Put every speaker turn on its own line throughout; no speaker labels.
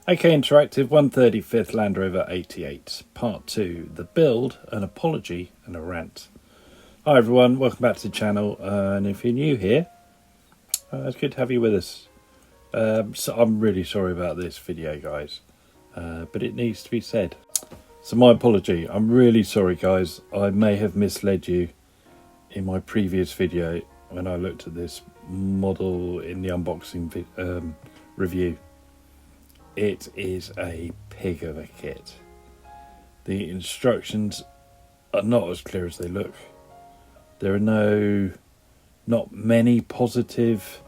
Okay, Interactive 135th Land Rover 88, Part 2, the build, an apology and a rant. Hi everyone, welcome back to the channel, and if you're new here, it's good to have you with us. So I'm really sorry about this video, guys, but it needs to be said. So my apology, I'm really sorry guys, I may have misled you in my previous video when I looked at this model in the unboxing review. It is a pig of a kit. The instructions are not as clear as they look. There are not many positive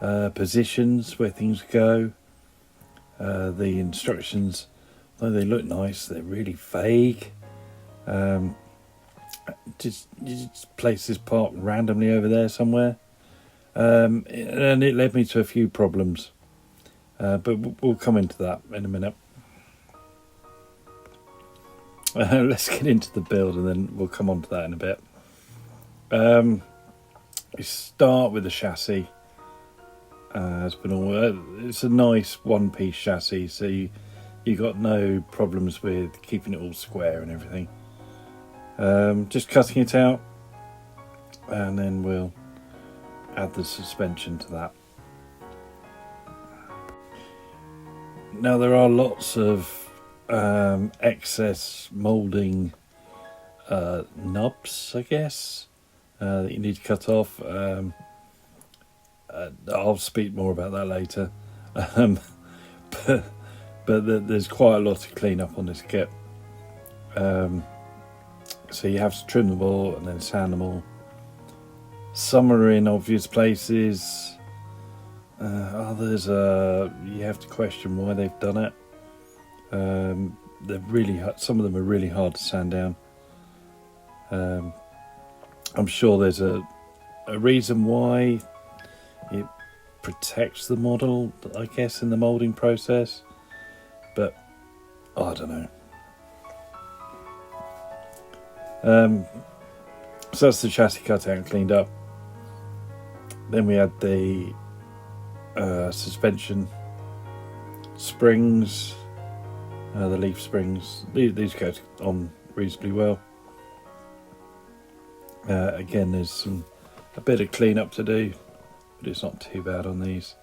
positions where things go. The instructions, though they look nice, they're really vague. You just place this part randomly over there somewhere, and it led me to a few problems. But we'll come into that in a minute. Let's get into the build and then we'll come on to that in a bit. We start with the chassis. It's a nice one-piece chassis, so you got no problems with keeping it all square and everything. Just cutting it out, and then we'll add the suspension to that. Now there are lots of excess moulding nubs, I guess, that you need to cut off. I'll speak more about that later. But there's quite a lot to clean up on this kit. So you have to trim them all and then sand them all. Some are in obvious places. Others, you have to question why they've done it. They're really hard. Some of them are really hard to sand down. I'm sure there's a reason why. It protects the model, I guess, in the moulding process, but I don't know. So that's the chassis cut out and cleaned up. Then we had the suspension springs, the leaf springs. These go on reasonably well. Again, there's a bit of clean up to do, but it's not too bad on these.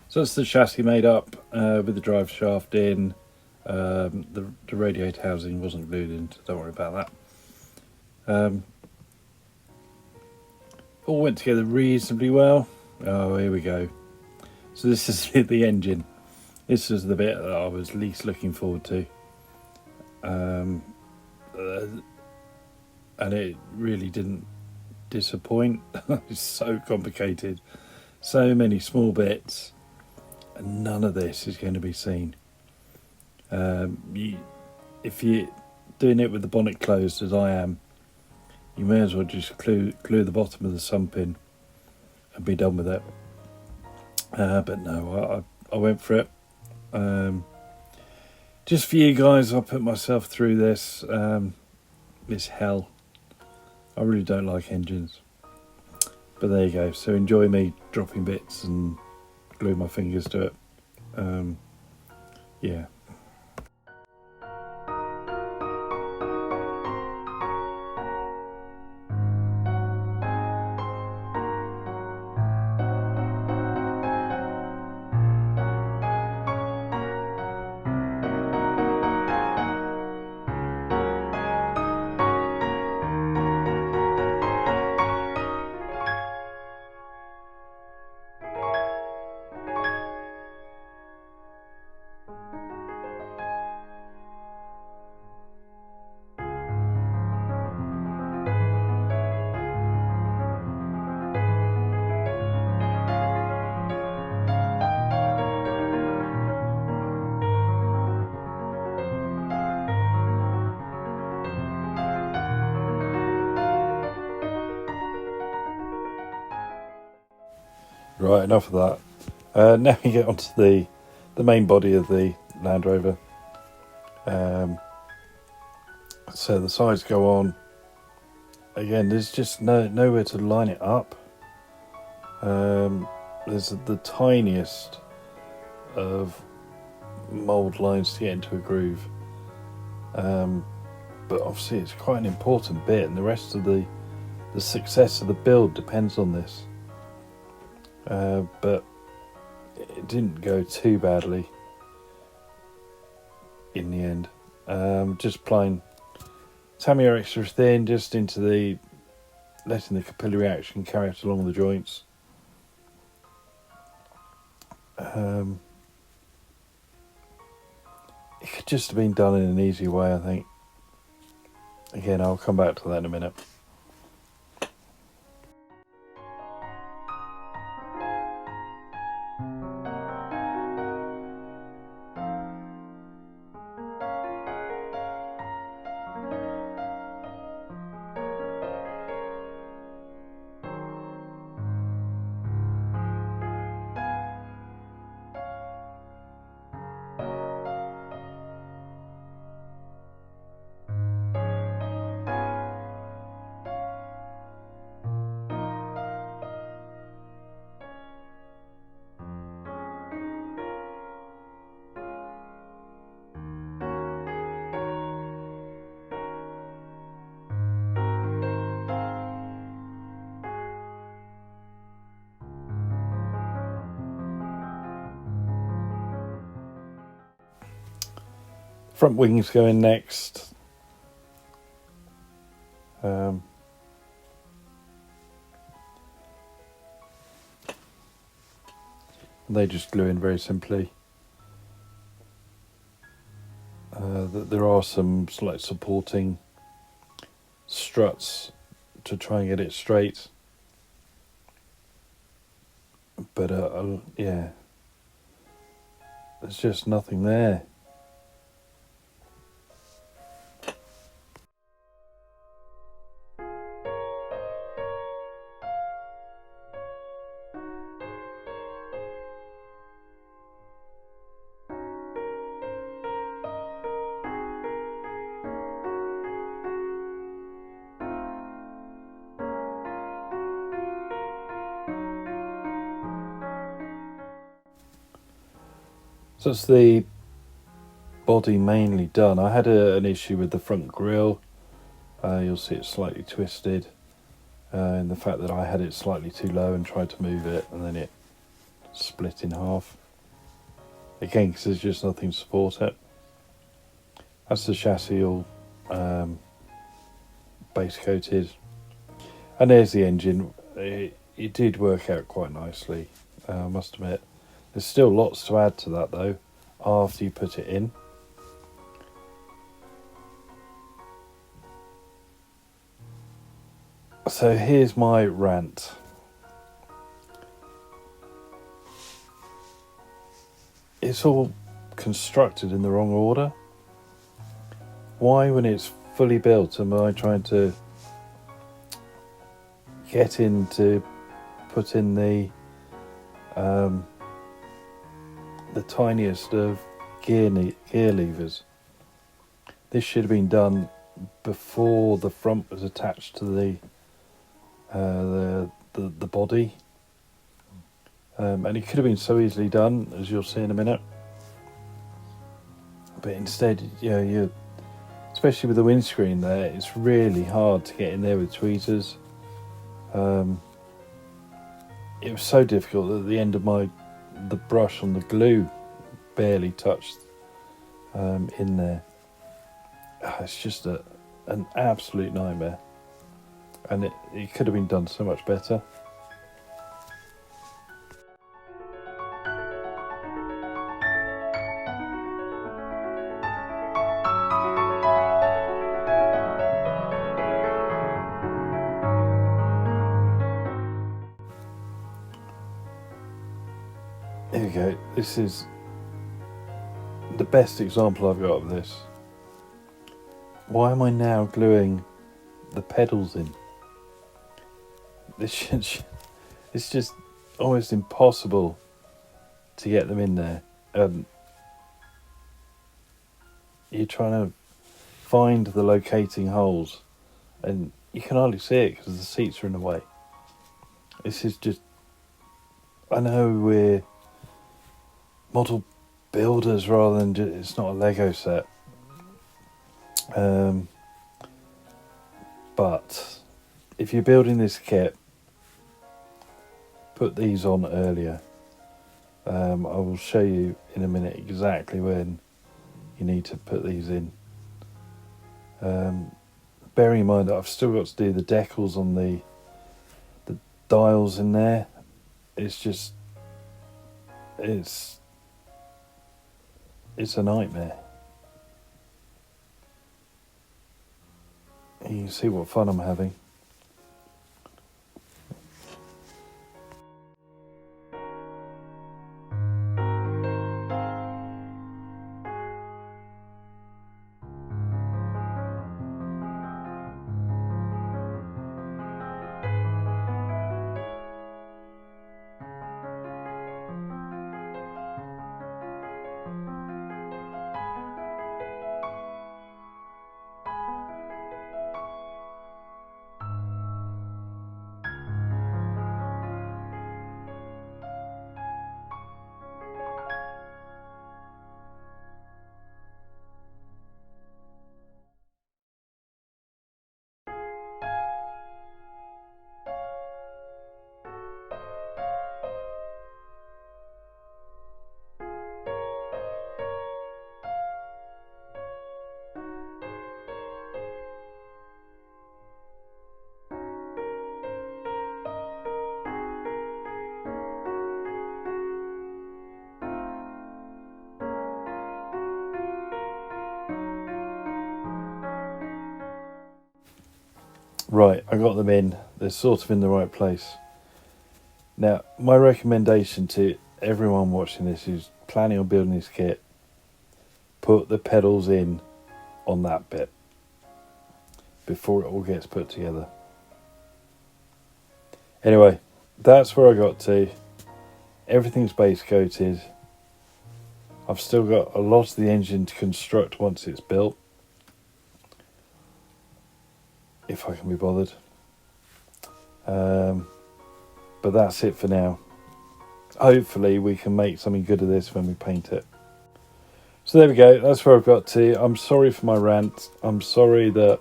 So that's the chassis made up with the drive shaft in. The radiator housing wasn't glued in, so don't worry about that. All went together reasonably well. Oh, here we go. So this is the engine. This was the bit that I was least looking forward to. And it really didn't disappoint. It's so complicated. So many small bits. and none of this is going to be seen. If you're doing it with the bonnet closed as I am, you may as well just glue the bottom of the sump in and be done with it. But no, I went for it. Just for you guys, I put myself through this. This hell. I really don't like engines. But there you go. So enjoy me dropping bits and glue my fingers to it. Yeah. Right, enough of that. Now we get onto the main body of the Land Rover. So the sides go on. Again, there's just nowhere to line it up. There's the tiniest of mould lines to get into a groove. But obviously it's quite an important bit, and the rest of the success of the build depends on this. But it didn't go too badly in the end. Just applying Tamiya extra thin just into letting the capillary action carry out along the joints. It could just have been done in an easier way, I think. Again, I'll come back to that in a minute. Front wings go in next. They just glue in very simply. There are some slight supporting struts to try and get it straight. But yeah, there's just nothing there. So that's the body mainly done. I had an issue with the front grille. You'll see it's slightly twisted, and the fact that I had it slightly too low and tried to move it, and then it split in half. Again, because there's just nothing to support it. That's the chassis all base coated, and there's the engine. It did work out quite nicely, I must admit. There's still lots to add to that though, after you put it in. So here's my rant. it's all constructed in the wrong order. Why, when it's fully built, am I trying to get in to put in the tiniest of gear levers? This should have been done before the front was attached to the body, and it could have been so easily done, as you'll see in a minute. But instead, you especially with the windscreen there, it's really hard to get in there with tweezers. It was so difficult that the end of the brush on the glue barely touched in there. It's just an absolute nightmare, and it could have been done so much better. Here we go. This is the best example I've got of this. Why am I now gluing the pedals in? It's just almost impossible to get them in there. You're trying to find the locating holes, and you can hardly see it because the seats are in the way. This is just... I know we're model builders rather than it's not a Lego set. But if you're building this kit, put these on earlier. I will show you in a minute exactly when you need to put these in. Bearing in mind that I've still got to do the decals on the dials in there. It's a nightmare. You can see what fun I'm having. Right, I got them in. They're sort of in the right place. Now, my recommendation to everyone watching this who's planning on building this kit, put the pedals in on that bit before it all gets put together. Anyway, that's where I got to. Everything's base coated. I've still got a lot of the engine to construct once it's built, if I can be bothered. But that's it for now. Hopefully we can make something good of this when we paint it. So there we go, that's where I've got to. I'm sorry for my rant. I'm sorry that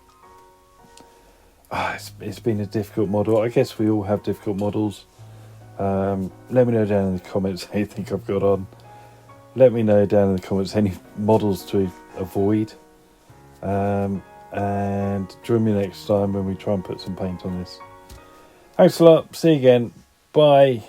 it's been a difficult model. I guess we all have difficult models. Let me know down in the comments how you think I've got on. Let me know down in the comments any models to avoid. And join me next time when we try and put some paint on this. Thanks a lot. See you again. Bye.